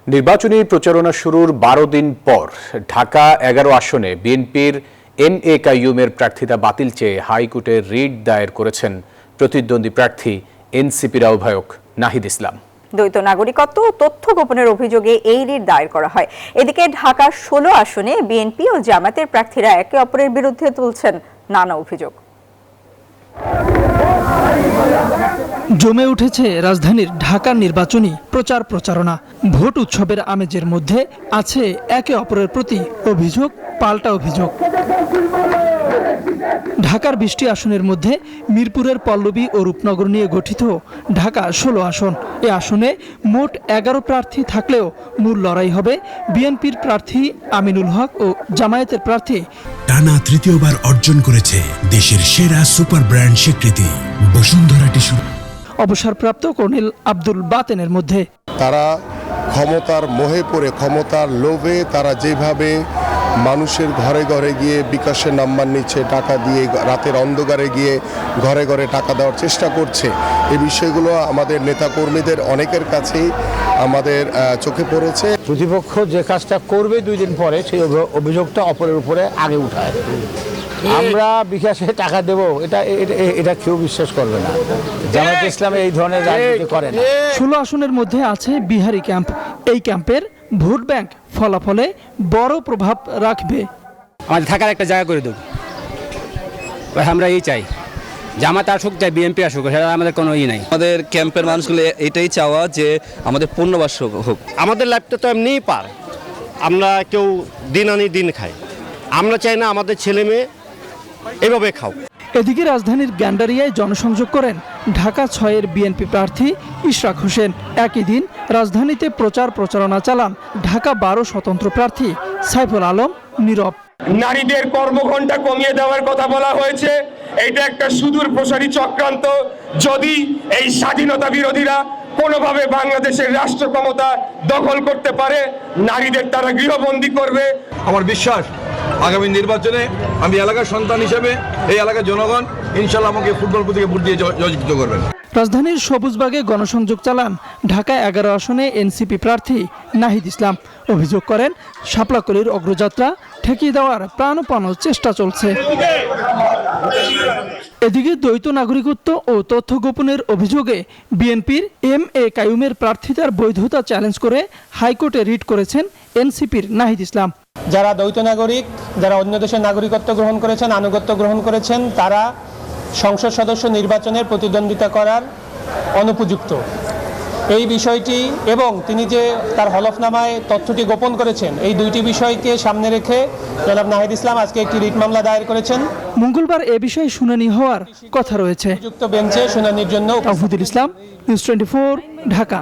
নির্বাচনী প্রচারণা শুরুর 12 দিন পর ঢাকা 11 আসনে বিএনপির এম.এ. কাইয়ুমের প্রার্থিতা বাতিল চেয়ে হাইকোর্টে রিট দায়ের করেছেন প্রতিদ্বন্দ্বী প্রার্থী এনসিপির আহ্বায়ক নাহিদ ইসলাম। দ্বৈত নাগরিকত্ব ও তথ্য গোপনের অভিযোগে এই রিট দায়ের করা হয়। এদিকে ঢাকার 16 আসনে বিএনপি ও জামায়াতের প্রার্থীরা একে অপরের বিরুদ্ধে তুলছেন নানা অভিযোগ। জমে উঠেছে রাজধানীর ঢাকার নির্বাচনী প্রচারণা। ভোট উৎসবের আমেজের মধ্যে আছে একে অপরের প্রতি অভিযোগ, পাল্টা অভিযোগ। ঢাকার 20টি আসনের মধ্যে মিরপুরের পল্লবী ও রূপনগর নিয়ে গঠিত ঢাকা 16 আসন। এ আসনে মোট 11 প্রার্থী থাকলেও মূল লড়াই হবে বিএনপির প্রার্থী আমিনুল হক ও জামায়াতের প্রার্থী। টানা তৃতীয়বার অর্জন করেছে দেশের সেরা সুপার ব্র্যান্ড স্বীকৃতি বসুন্ধরা টিস্যু। অবসরপ্রাপ্ত কর্নেল আব্দুল বাতেনের মধ্যে তারা ক্ষমতার মোহে পড়ে, ক্ষমতার লোভে তারা যেভাবে মানুষের ঘরে ঘরে গিয়ে বিকাশের নাম্বার নিচ্ছে, টাকা দিয়ে রাতের অন্ধকারে গিয়ে ঘরে ঘরে টাকা দেওয়ার চেষ্টা করছে, এই বিষয়গুলো আমাদের নেতাকর্মীদের অনেকের কাছেই আমাদের চোখে পড়েছে। প্রতিপক্ষ যে কাজটা করবে 2 দিন পরে সেই অভিযোগটা অপরের উপরে আগে উঠায়। আমরা বিকাশে টাকা দেব, এটা কেউ বিশ্বাস করবে না। জামায়াত ইসলামে এই ধরনের রাজনীতি করে না। 16 আসনের মধ্যে আছে বিহারি ক্যাম্প। এই ক্যাম্পের ভোট ব্যাংক ফলাফলে বড় প্রভাব রাখবে। আমাদের থাকার একটা জায়গা করে দেব, আমরা এই চাই। জামাত আসুক, চাই বিএনপি আসুক, সেটা আমাদের কোনো নাই। আমাদের ক্যাম্পের মানুষগুলো এটাই চাওয়া যে আমাদের পূর্ণবাস হোক। আমাদের লাইফটা তো এমনিই পার, আমরা কেউ দিন আনি দিন খাই। আমরা চাই না আমাদের ছেলে মেয়ে এভাবে খাও। এদিকে রাজধানীর গ্যান্ডারিয়ায় জনসংযোগ করেন ঢাকা 6-এর বিএনপি প্রার্থী ইশরাক হোসেন। একই দিন রাজধানীতে প্রচারণা চালান ঢাকা 12 স্বতন্ত্র প্রার্থী সাইফুল আলম নীরব। নারীদের কর্মঘণ্টা কমিয়ে দেওয়ার কথা বলা হয়েছে, এটা একটা সুদূর প্রসারী চক্রান্ত। যদি এই স্বাধীনতা বিরোধীরা কোনোভাবে বাংলাদেশের রাষ্ট্র ক্ষমতা দখল করতে পারে, নারীদের তারা গৃহবন্দী করবে। আমার বিশ্বাস আগামী নির্বাচনে আমি এলাকার সন্তান হিসেবে এই এলাকার জনগণ ইনশাল্লাহ আমাকে ফুটবল প্রতীকে ভোট দিয়ে জয়যুক্ত করবেন। রাজধানীর সবুজবাগে গণসংযোগ চালান ঢাকা 11 আসনে এনসিপি প্রার্থী নাহিদ ইসলাম। অভিযোগ করেন শাপলাকলির অগ্রযাত্রা ঠেকিয়ে দেওয়ার প্রাণপণ চেষ্টা চলছে। এদিকে দ্বৈত নাগরিকত্ব ও তথ্য গোপনের অভিযোগে বিএনপির এম.এ. কাইয়ুমের প্রার্থিতার বৈধতা চ্যালেঞ্জ করে হাইকোর্টে রিট করেছেন এনসিপির নাহিদ ইসলাম। যারা দ্বৈত নাগরিক, যারা অন্য দেশের নাগরিকত্ব গ্রহণ করেছেন, আনুগত্য গ্রহণ করেছেন, তারা সংসদ সদস্য নির্বাচনের প্রতিদ্বন্দ্বিতা করার অনুপযুক্ত এই বিষয়টি এবং তিনি যে তার হলফনামায় তথ্যটি গোপন করেছেন, এই দুইটি বিষয়কে সামনে রেখে জনাব নাহিদ ইসলাম আজকে একটি রিট মামলা দায়ের করেছেন। মঙ্গলবার এ বিষয়ে শুনানি হওয়ার কথা রয়েছে। যুক্ত বেঞ্চে শুনানির জন্য তাওহিদুল ইসলাম, নিউজ 24, ঢাকা।